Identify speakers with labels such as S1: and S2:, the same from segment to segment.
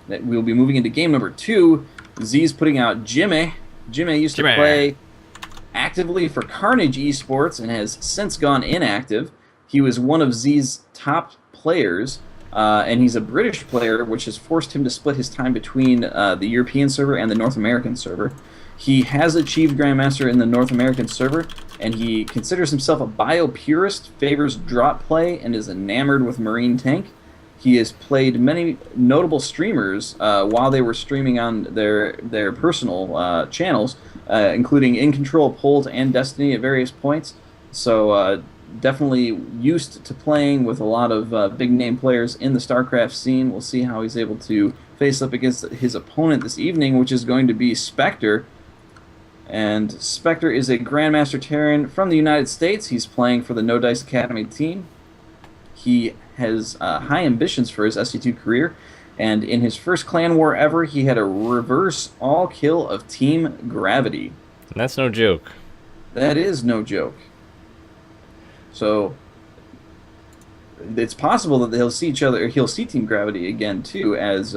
S1: We'll be moving into game number 2. Z's putting out Jimmy. Jimmy used to play actively for Carnage Esports and has since gone inactive. He was one of Z's top players, and he's a British player, which has forced him to split his time between the European server and the North American server. He has achieved Grandmaster in the North American server, and he considers himself a bio-purist, favors drop play, and is enamored with Marine Tank. He has played many notable streamers while they were streaming on their personal channels, including In Control, Polt, and Destiny at various points. So definitely used to playing with a lot of big-name players in the StarCraft scene. We'll see how he's able to face up against his opponent this evening, which is going to be Spectre. And Spectre is a Grandmaster Terran from the United States. He's playing for the NoDice Academy team. He has high ambitions for his SC2 career, and in his first clan war ever, he had a reverse all-kill of Team Gravity.
S2: And that's no joke.
S1: That is no joke. So it's possible that he'll see each other, or he'll see Team Gravity again too, as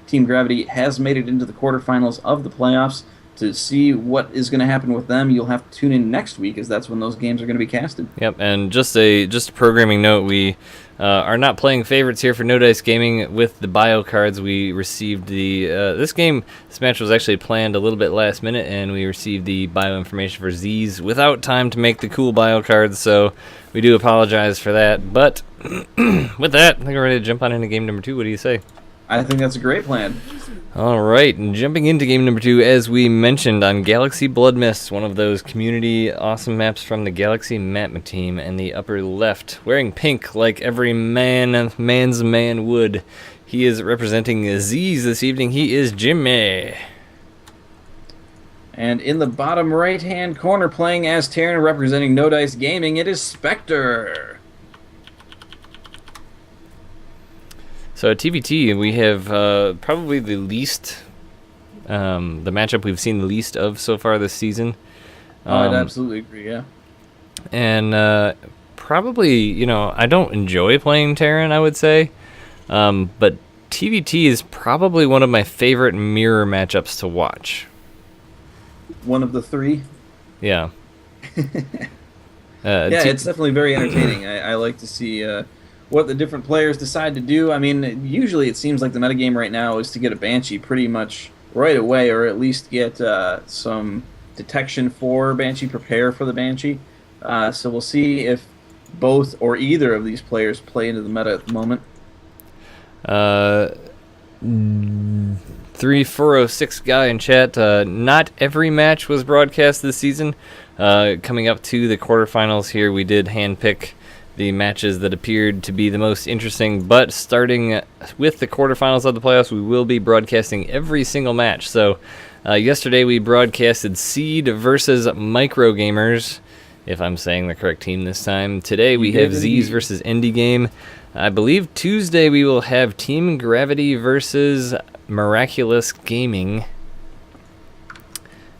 S1: Team Gravity has made it into the quarterfinals of the playoffs. To see what is going to happen with them, you'll have to tune in next week, as that's when those games are going to be casted.
S2: Yep, and just a programming note, we are not playing favorites here for NoDice Gaming with the bio cards. We received the this match was actually planned a little bit last minute, and we received the bio information for ZeeZ without time to make the cool bio cards, so we do apologize for that. But with that, I think we're ready to jump on into game number 2. What do you say?
S1: I think that's a great plan.
S2: All right, and jumping into game number 2, as we mentioned, on Galaxy Blood Mist, one of those community awesome maps from the Galaxy map team, in the upper left, wearing pink like every man's man would. He is representing ZeeZ this evening. He is Jimmy.
S1: And in the bottom right-hand corner, playing as Terran, representing NoDice Gaming, it is Spectre.
S2: So at TVT, we have probably the least, the matchup we've seen the least of so far this season.
S1: I'd absolutely agree, yeah.
S2: And probably, I don't enjoy playing Terran, I would say. But TVT is probably one of my favorite mirror matchups to watch.
S1: One of the 3?
S2: Yeah.
S1: It's definitely very entertaining. I like to see what the different players decide to do. I mean, usually it seems like the metagame right now is to get a Banshee pretty much right away, or at least get some detection for Banshee, prepare for the Banshee. So we'll see if both or either of these players play into the meta at the moment.
S2: 3406 guy in chat. Not every match was broadcast this season. Coming up to the quarterfinals here, we did handpick the matches that appeared to be the most interesting, but starting with the quarterfinals of the playoffs, we will be broadcasting every single match. So yesterday we broadcasted Seed versus Micro Gamers, if I'm saying the correct team this time. Today we have ZeeZ versus Indie Game. I believe Tuesday we will have Team Gravity versus Miraculous Gaming.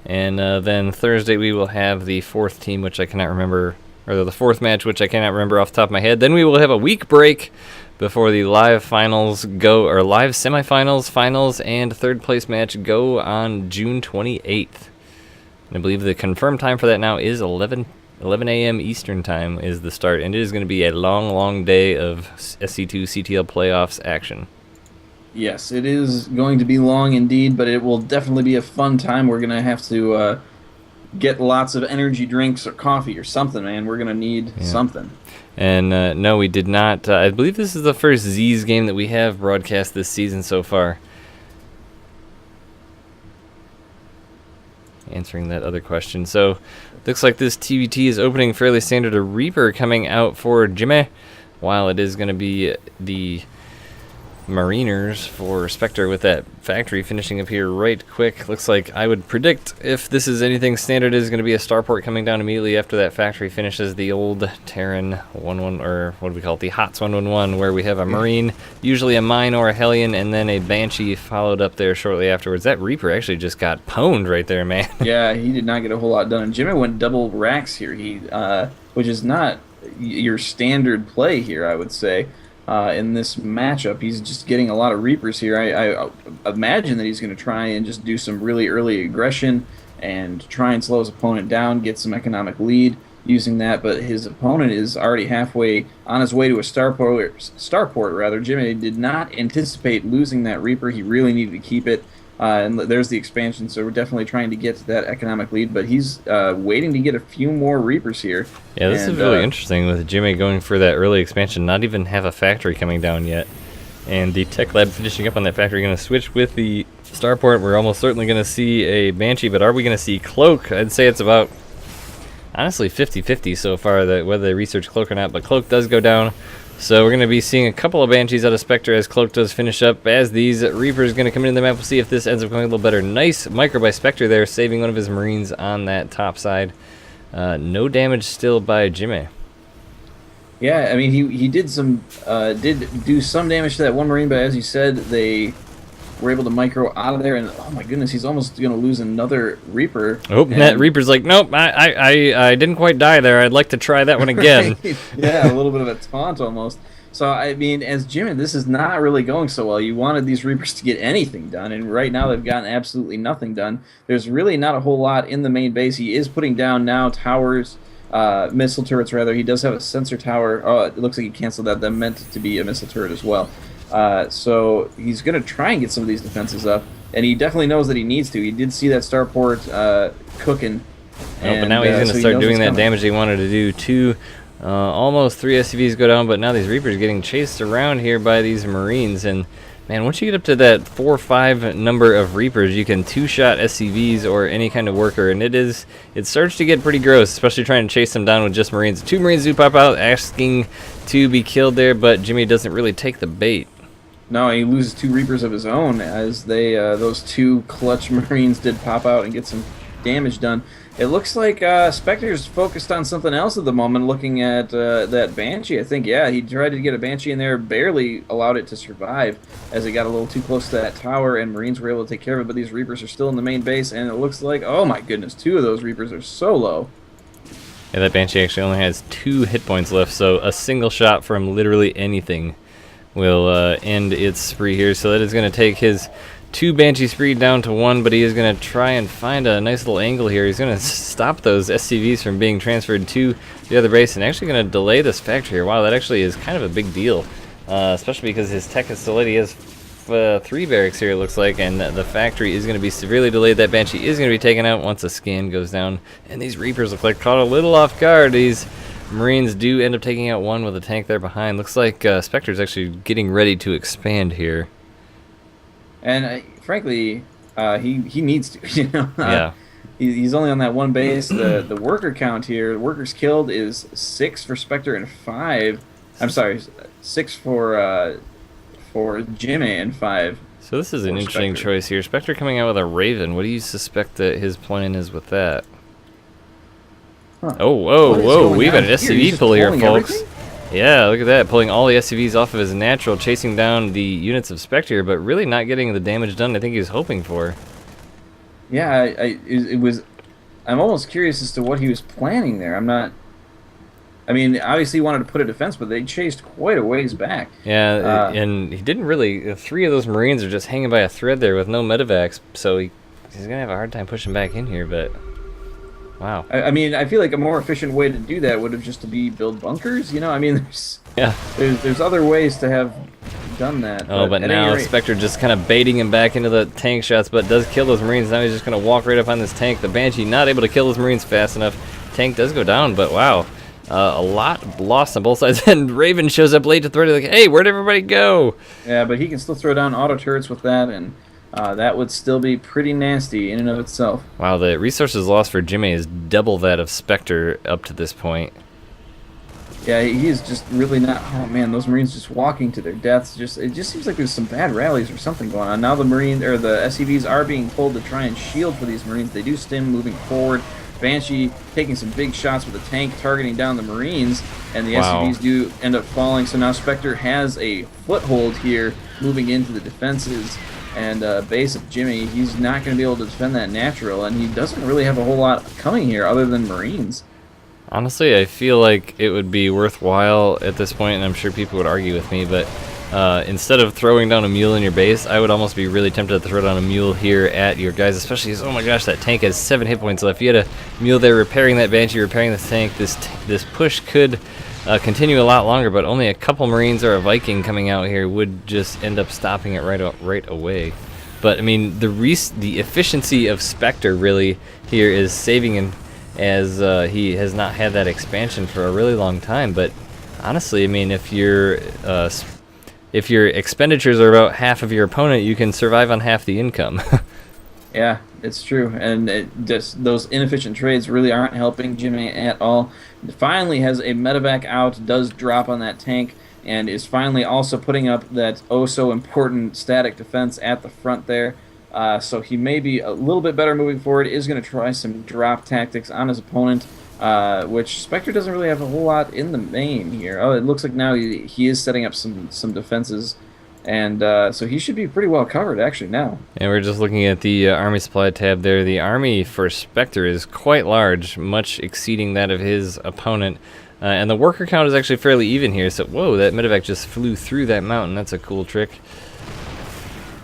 S2: And then Thursday we will have the 4th team, which I cannot remember, or the 4th match, which I cannot remember off the top of my head. Then we will have a week break before the live finals go, or live semifinals, finals, and 3rd place match go on June 28th. And I believe the confirmed time for that now is 11 a.m. Eastern time is the start, and it is going to be a long, long day of SC2CTL playoffs action.
S1: Yes, it is going to be long indeed, but it will definitely be a fun time. We're going to have to get lots of energy drinks or coffee or something, man. We're going to need something.
S2: And no, we did not. I believe this is the first ZeeZ game that we have broadcast this season so far. Answering that other question. So, looks like this TVT is opening fairly standard. A Reaper coming out for Jimmy, while it is going to be the Mariners for Spectre with that factory finishing up here right quick. Looks like I would predict, if this is anything standard, is going to be a starport coming down immediately after that factory finishes, the old Terran 1-1, or what do we call it, the HOTS 1-1-1, where we have a Marine, usually a Mine or a Hellion, and then a Banshee followed up there shortly afterwards. That Reaper actually just got pwned right there, man.
S1: Yeah, he did not get a whole lot done. And Jimmy went double racks here, which is not your standard play here, I would say. in this matchup. He's just getting a lot of Reapers here. I imagine that he's going to try and just do some really early aggression and try and slow his opponent down, get some economic lead using that, but his opponent is already halfway on his way to a starport rather. Jimmy did not anticipate losing that Reaper. He really needed to keep it. And there's the expansion, so we're definitely trying to get to that economic lead, but he's waiting to get a few more Reapers here.
S2: Yeah, this is really interesting with Jimmy going for that early expansion, not even have a factory coming down yet. And the Tech Lab finishing up on that factory, going to switch with the starport. We're almost certainly going to see a Banshee, but are we going to see Cloak? I'd say it's about, honestly, 50-50 so far, that whether they research Cloak or not, but Cloak does go down. So we're going to be seeing a couple of Banshees out of Spectre as Cloak does finish up. As these Reapers going to come into the map, we'll see if this ends up going a little better. Nice micro by Spectre there, saving one of his Marines on that top side. No damage still by Jimmy.
S1: Yeah, I mean, he did do some damage to that one Marine, but as you said, they were able to micro out of there, and oh my goodness, he's almost going to lose another Reaper.
S2: Oh, that Reaper's like, nope, I didn't quite die there. I'd like to try that one again.
S1: Right? Yeah, a little bit of a taunt almost. So, I mean, as Jimmy, this is not really going so well. You wanted these Reapers to get anything done, and right now they've gotten absolutely nothing done. There's really not a whole lot in the main base. He is putting down now towers, missile turrets rather. He does have a sensor tower. Oh, it looks like he canceled that. That meant to be a missile turret as well. So he's going to try and get some of these defenses up, and he definitely knows that he needs to. He did see that starport cooking.
S2: But now he's going to start doing that damage he wanted to do. Two, almost 3 SCVs go down, but now these Reapers getting chased around here by these Marines. And man, once you get up to that 4 or 5 number of Reapers, you can two-shot SCVs or any kind of worker, and it starts to get pretty gross, especially trying to chase them down with just Marines. 2 Marines do pop out, asking to be killed there, but Jimmy doesn't really take the bait.
S1: No, he loses 2 Reapers of his own as those 2 clutch Marines did pop out and get some damage done. It looks like Spectre's focused on something else at the moment, looking at that Banshee. I think, yeah, he tried to get a Banshee in there, barely allowed it to survive as it got a little too close to that tower, and Marines were able to take care of it, but these Reapers are still in the main base, and it looks like, oh my goodness, 2 of those Reapers are so low.
S2: Yeah, that Banshee actually only has 2 hit points left, so a single shot from literally anything will end its spree here. So that is going to take his 2 Banshee spree down to 1, but he is going to try and find a nice little angle here. He's going to stop those SCVs from being transferred to the other base, and actually going to delay this factory here. Wow, that actually is kind of a big deal, especially because his tech is delayed. He has 3 barracks here, it looks like, and the factory is going to be severely delayed. That Banshee is going to be taken out once a scan goes down, and these Reapers look like caught a little off guard. These Marines do end up taking out 1 with a tank there behind. Looks like Spectre's actually getting ready to expand here.
S1: And frankly, he needs to. You know,
S2: yeah.
S1: He's only on that 1 base. The worker count here, workers killed, is 6 for Spectre and 5. I'm sorry, 6 for Jimmy and 5.
S2: So this is an interesting choice here. Spectre coming out with a Raven. What do you suspect that his plan is with that? Huh. Oh, whoa! We've got an SCV pull here, folks. Everything? Yeah, look at that, pulling all the SCVs off of his natural, chasing down the units of Spectre, but really not getting the damage done I think he was hoping for.
S1: Yeah, I'm almost curious as to what he was planning there. I mean, obviously he wanted to put a defense, but they chased quite a ways back.
S2: Yeah, and he didn't really. 3 of those Marines are just hanging by a thread there with no medevacs, so he's going to have a hard time pushing back in here, but wow.
S1: I mean, I feel like a more efficient way to do that would have just to be build bunkers, you know? I mean, there's other ways to have done that.
S2: Oh, but now Spectre just kind of baiting him back into the tank shots, but does kill those Marines. Now he's just going to walk right up on this tank. The Banshee not able to kill those Marines fast enough. Tank does go down, but wow. A lot lost on both sides, and Raven shows up late to throw it, like, hey, where'd everybody go?
S1: Yeah, but he can still throw down auto turrets with that, and that would still be pretty nasty in and of itself.
S2: Wow, the resources lost for Jimmy is double that of Spectre up to this point.
S1: Yeah, he is just really not. Oh man, those Marines just walking to their deaths. It just seems like there's some bad rallies or something going on. Now the SCVs are being pulled to try and shield for these Marines. They do stim moving forward. Banshee taking some big shots with the tank, targeting down the Marines, and the SCVs do end up falling. So now Spectre has a foothold here, moving into the defenses and base of Jimmy. He's not going to be able to defend that natural, and he doesn't really have a whole lot coming here other than Marines.
S2: Honestly, I feel like it would be worthwhile at this point, and I'm sure people would argue with me, but instead of throwing down a mule in your base, I would almost be really tempted to throw down a mule here at your guys, especially as, oh my gosh, that tank has 7 hit points left. If you had a mule there repairing that Banshee, repairing this tank, this push could continue a lot longer, but only a couple Marines or a Viking coming out here would just end up stopping it right away. But I mean, the efficiency of Spectre really here is saving him, as he has not had that expansion for a really long time. But honestly, I mean, if your expenditures are about half of your opponent, you can survive on half the income.
S1: Yeah, it's true, and those inefficient trades really aren't helping Jimmy at all. Finally has a medevac out, does drop on that tank, and is finally also putting up that oh-so-important static defense at the front there. So he may be a little bit better moving forward, is going to try some drop tactics on his opponent, which Spectre doesn't really have a whole lot in the main here. Oh, it looks like now he is setting up some defenses. And so he should be pretty well covered, actually, now.
S2: And we're just looking at the Army Supply tab there. The army for Spectre is quite large, much exceeding that of his opponent. And the worker count is actually fairly even here. So, whoa, that medevac just flew through that mountain. That's a cool trick.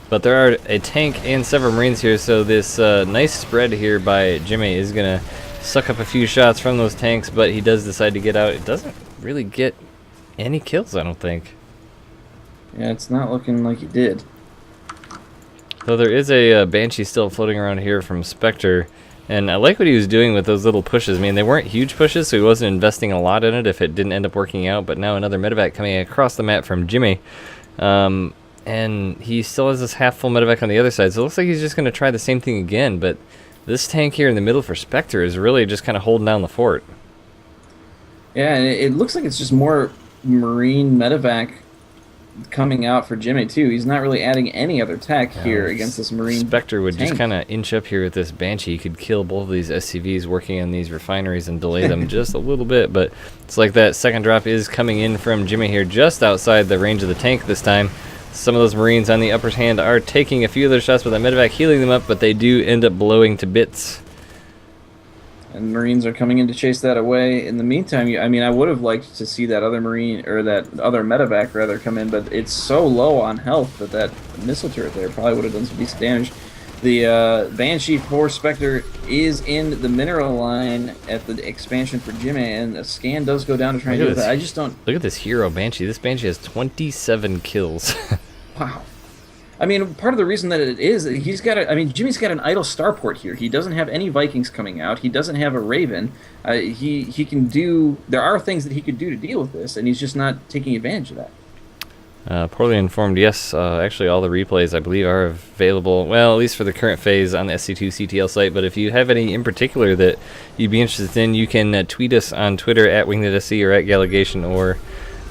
S2: But there are a tank and several Marines here, so this nice spread here by Jimmy is going to suck up a few shots from those tanks, but he does decide to get out. It doesn't really get any kills, I don't think.
S1: Yeah, it's not looking like he did.
S2: Though there is a Banshee still floating around here from Spectre, and I like what he was doing with those little pushes. I mean, they weren't huge pushes, so he wasn't investing a lot in it if it didn't end up working out, but now another medevac coming across the map from Jimmy. And he still has this half-full medevac on the other side, so it looks like he's just going to try the same thing again, but this tank here in the middle for Spectre is really just kind of holding down the fort.
S1: Yeah, and it looks like it's just more Marine medevac coming out for Jimmy too. He's not really adding any other tech here against this Marine
S2: Spectre would
S1: tank.
S2: just kind of inch up here with this Banshee. He could kill both of these SCVs working on these refineries and delay them just a little bit, but it's like that second drop is coming in from Jimmy here just outside the range of the tank this time. Some of those Marines on the upper hand are taking a few of their shots with that medevac, healing them up, but they do end up blowing to bits.
S1: And Marines are coming in to chase that away. In the meantime, I mean, I would have liked to see that other Marine, or that other medevac rather, come in, but it's so low on health that missile turret there probably would have done some decent damage. The Banshee for Spectre is in the mineral line at the expansion for Jimmy, and the scan does go down to try and do that. I just don't...
S2: Look at this hero Banshee. This Banshee has 27 kills.
S1: Wow. I mean, part of the reason that it is, Jimmy's got an idle starport here. He doesn't have any Vikings coming out. He doesn't have a Raven. He can do... There are things that he could do to deal with this, and he's just not taking advantage of that.
S2: Poorly informed, yes. Actually, all the replays, I believe, are available, well, at least for the current phase on the SC2CTL site. But if you have any in particular that you'd be interested in, you can tweet us on Twitter at WingNetSC or at Gallegation, or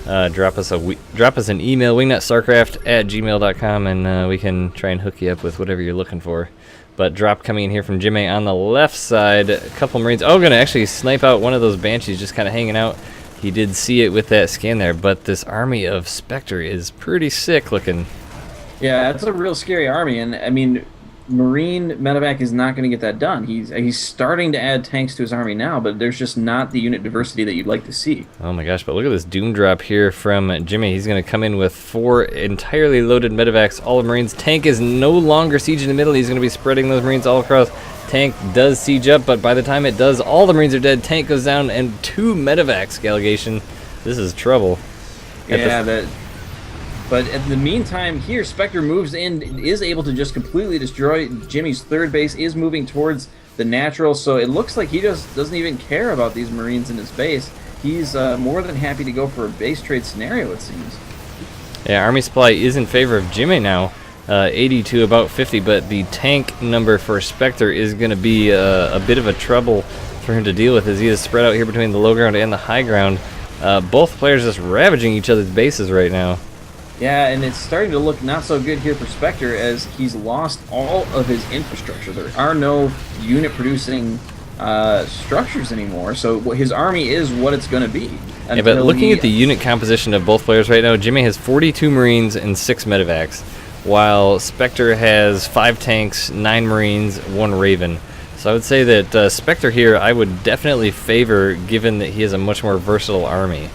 S2: drop us an email, wingnutstarcraft@gmail.com, and we can try and hook you up with whatever you're looking for. But drop coming in here from Jimmy on the left side. A couple Marines. Oh, going to actually snipe out one of those Banshees just kind of hanging out. He did see it with that scan there, but this army of Spectre is pretty sick looking.
S1: Yeah, that's a real scary army, and I mean, Marine medevac is not going to get that done. He's starting to add tanks to his army now, but there's just not the unit diversity that you'd like to see.
S2: Oh my gosh, but look at this doom drop here from Jimmy. He's going to come in with 4 entirely loaded medevacs, all the Marines. Tank is no longer siege in the middle. He's going to be spreading those Marines all across. Tank does siege up, but by the time it does, all the Marines are dead. Tank goes down, and 2 medevacs, Gallegation. This is trouble.
S1: But in the meantime, here, Spectre moves in, is able to just completely destroy Jimmy's third base, is moving towards the natural, so it looks like he just doesn't even care about these Marines in his base. He's more than happy to go for a base trade scenario, it seems.
S2: Yeah, Army Supply is in favor of Jimmy now. 80 to about 50, but the tank number for Spectre is going to be a bit of a trouble for him to deal with, as he is spread out here between the low ground and the high ground. Both players just ravaging each other's bases right now.
S1: Yeah, and it's starting to look not so good here for Spectre, as he's lost all of his infrastructure. There are no unit-producing structures anymore, so his army is what it's going to be.
S2: Yeah, but looking at the unit composition of both players right now, Jimmy has 42 Marines and 6 medevacs, while Spectre has 5 tanks, 9 Marines, 1 Raven. So I would say that Spectre here I would definitely favor, given that he has a much more versatile army.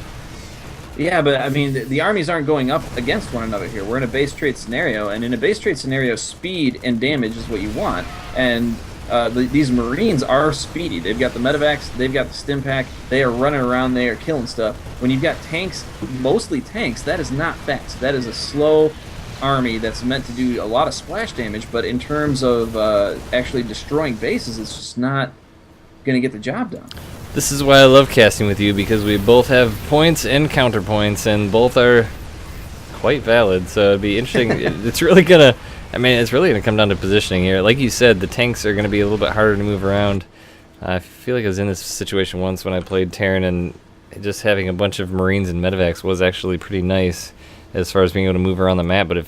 S1: Yeah, but I mean, the armies aren't going up against one another here. We're in a base trade scenario, and in a base trade scenario, speed and damage is what you want. And these Marines are speedy. They've got the medevacs, they've got the stim pack, they are running around, they are killing stuff. When you've got tanks, mostly tanks, that is not fast. That is a slow army that's meant to do a lot of splash damage, but in terms of actually destroying bases, it's just not going to get the job done.
S2: This is why I love casting with you, because we both have points and counterpoints, and both are quite valid. So it'd be interesting. It's really gonna come down to positioning here. Like you said, the tanks are gonna be a little bit harder to move around. I feel like I was in this situation once when I played Terran, and just having a bunch of Marines and medevacs was actually pretty nice as far as being able to move around the map. But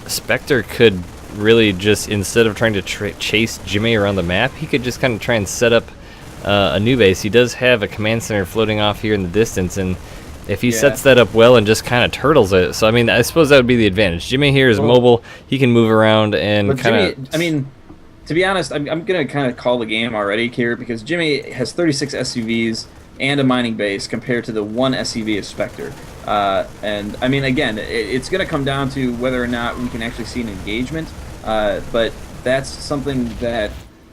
S2: Spectre could really just, instead of trying to chase Jimmy around the map, he could just kind of try and set up a new base. He does have a command center floating off here in the distance, and if he sets that up well and just kind of turtles it, so I mean, I suppose that would be the advantage. Jimmy here is mobile; he can move around and kind of.
S1: I mean, to be honest, I'm gonna kind of call the game already here, because Jimmy has 36 SUVs and a mining base compared to the 1 SUV of Spectre. And I mean, again, it's gonna come down to whether or not we can actually see an engagement. But that's something that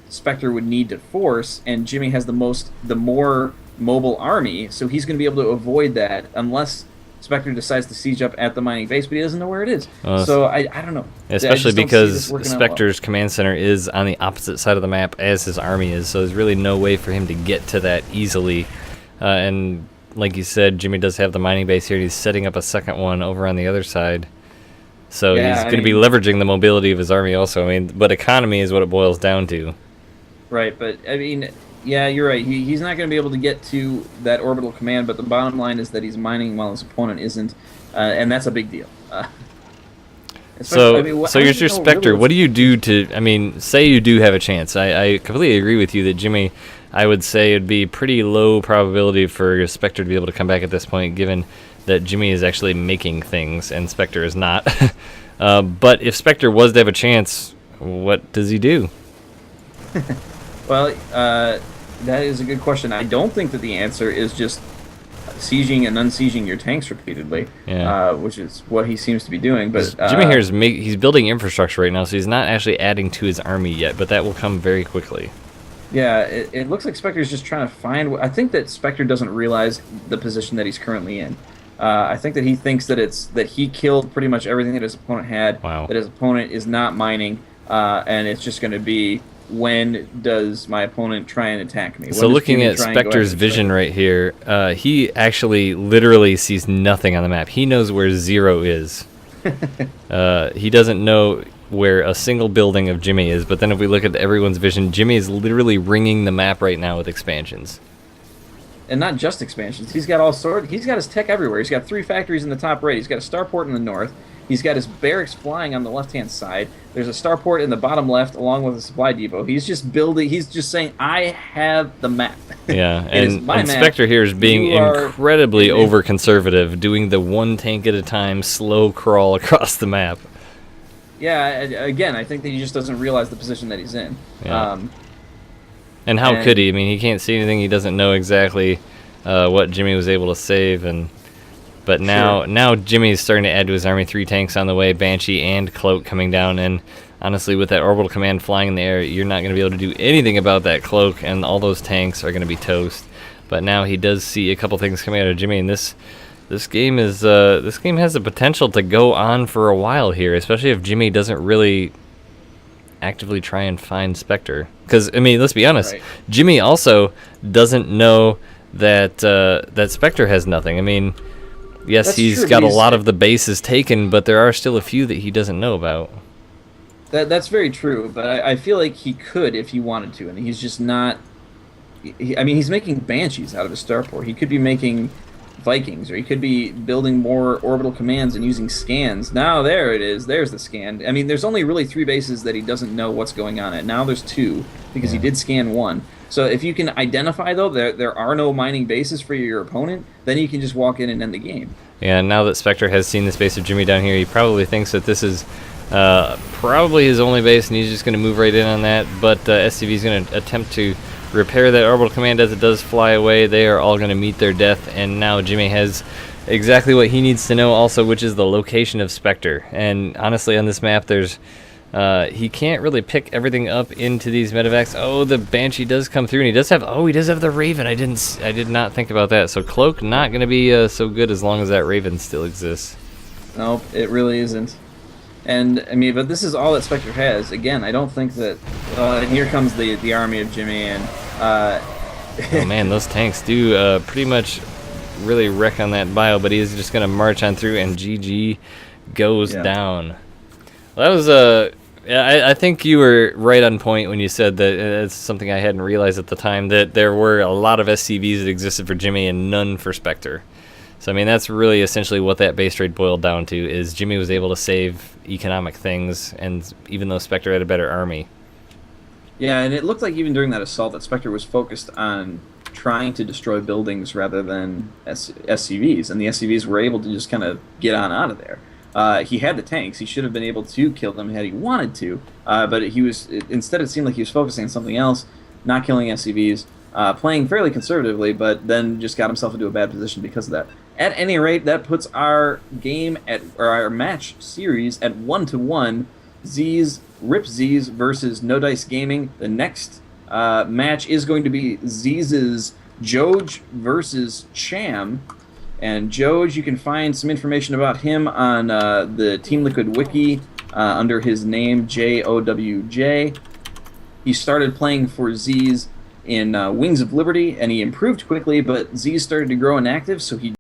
S1: Spectre would need to force, and Jimmy has the more mobile army, so he's going to be able to avoid that unless Spectre decides to siege up at the mining base, but he doesn't know where it is. So I don't know.
S2: Especially because Spectre's command center is on the opposite side of the map as his army is, so there's really no way for him to get to that easily. And like you said, Jimmy does have the mining base here. He's setting up a second one over on the other side. So he's going to be leveraging the mobility of his army also. I mean, but economy is what it boils down to.
S1: Right, but I mean, yeah, you're right. He's not going to be able to get to that orbital command, but the bottom line is that he's mining while his opponent isn't, and that's a big deal.
S2: So here's your Spectre. Really, what do you do to, I mean, say you do have a chance. I completely agree with you that Jimmy, I would say it would be pretty low probability for Spectre to be able to come back at this point, given that Jimmy is actually making things and Spectre is not. But if Spectre was to have a chance, what does he do?
S1: Well, that is a good question. I don't think that the answer is just sieging and unsieging your tanks repeatedly, which is what he seems to be doing. But
S2: Jimmy here he's building infrastructure right now, so he's not actually adding to his army yet, but that will come very quickly.
S1: Yeah, it looks like Spectre's just trying to find... I think that Spectre doesn't realize the position that he's currently in. I think that he thinks that he killed pretty much everything that his opponent had, that his opponent is not mining, and it's just going to be, when does my opponent try and attack me?
S2: So looking at Spectre's vision right here, he actually literally sees nothing on the map. He knows where 0 is. He doesn't know where a single building of Jimmy is, but then if we look at everyone's vision, Jimmy is literally ringing the map right now with expansions.
S1: And not just expansions. He's got all sorts. He's got his tech everywhere. He's got 3 factories in the top right. He's got a starport in the north. He's got his barracks flying on the left-hand side. There's a starport in the bottom left, along with a supply depot. He's just building. He's just saying, "I have the map."
S2: Yeah, and Spectre here is being incredibly over-conservative, doing the 1 tank at a time, slow crawl across the map.
S1: Yeah, again, I think that he just doesn't realize the position that he's in.
S2: Yeah. And how could he? I mean, he can't see anything. He doesn't know exactly what Jimmy was able to save, but now Jimmy's starting to add to his army. 3 tanks on the way, Banshee and Cloak coming down, and honestly, with that orbital command flying in the air, you're not going to be able to do anything about that Cloak, and all those tanks are going to be toast. But now he does see a couple things coming out of Jimmy, and this game has the potential to go on for a while here, especially if Jimmy doesn't really actively try and find Spectre. Because, I mean, let's be honest, Jimmy also doesn't know that that Spectre has nothing. I mean, yes, he's got a lot of the bases taken, but there are still a few that he doesn't know about.
S1: That's very true, but I feel like he could if he wanted to, and he's just not... I mean, he's making Banshees out of his starport. He could be making Vikings, or he could be building more orbital commands and using scans. Now there it is. There's the scan. I mean, there's only really 3 bases that he doesn't know what's going on at. Now there's 2, because he did scan 1. So if you can identify, though, there are no mining bases for your opponent, then you can just walk in and end the game.
S2: Yeah, now that Spectre has seen this base of Jimmy down here, he probably thinks that this is Probably his only base, and he's just going to move right in on that. But SCV is going to attempt to repair that orbital command as it does fly away. They are all going to meet their death, and now Jimmy has exactly what he needs to know also, which is the location of Spectre. And honestly, on this map, there's he can't really pick everything up into these medevacs. Oh, the Banshee does come through, and he does have the Raven. I did not think about that. So Cloak not going to be so good as long as that Raven still exists.
S1: Nope, it really isn't. And I mean, but this is all that Spectre has. Again, I don't think that. And here comes the army of Jimmy, and
S2: oh man, those tanks do pretty much really wreck on that bio, but he's just gonna march on through, and GG goes down. Well, that was I think you were right on point when you said that. It's something I hadn't realized at the time, that there were a lot of SCVs that existed for Jimmy and none for Spectre. So I mean, that's really essentially what that base trade boiled down to, is Jimmy was able to save economic things, and even though Spectre had a better army.
S1: Yeah, and it looked like even during that assault that Spectre was focused on trying to destroy buildings rather than SCVs, and the SCVs were able to just kind of get on out of there. He had the tanks. He should have been able to kill them had he wanted to, but instead it seemed like he was focusing on something else, not killing SCVs, playing fairly conservatively, but then just got himself into a bad position because of that. At any rate, that puts our our match series at 1-1. Rip ZeeZ versus NoDice Gaming. The next match is going to be ZeeZ's Joj versus Cham. And Joj, you can find some information about him on the Team Liquid wiki under his name, JOWJ. He started playing for ZeeZ in Wings of Liberty, and he improved quickly, but ZeeZ started to grow inactive, so he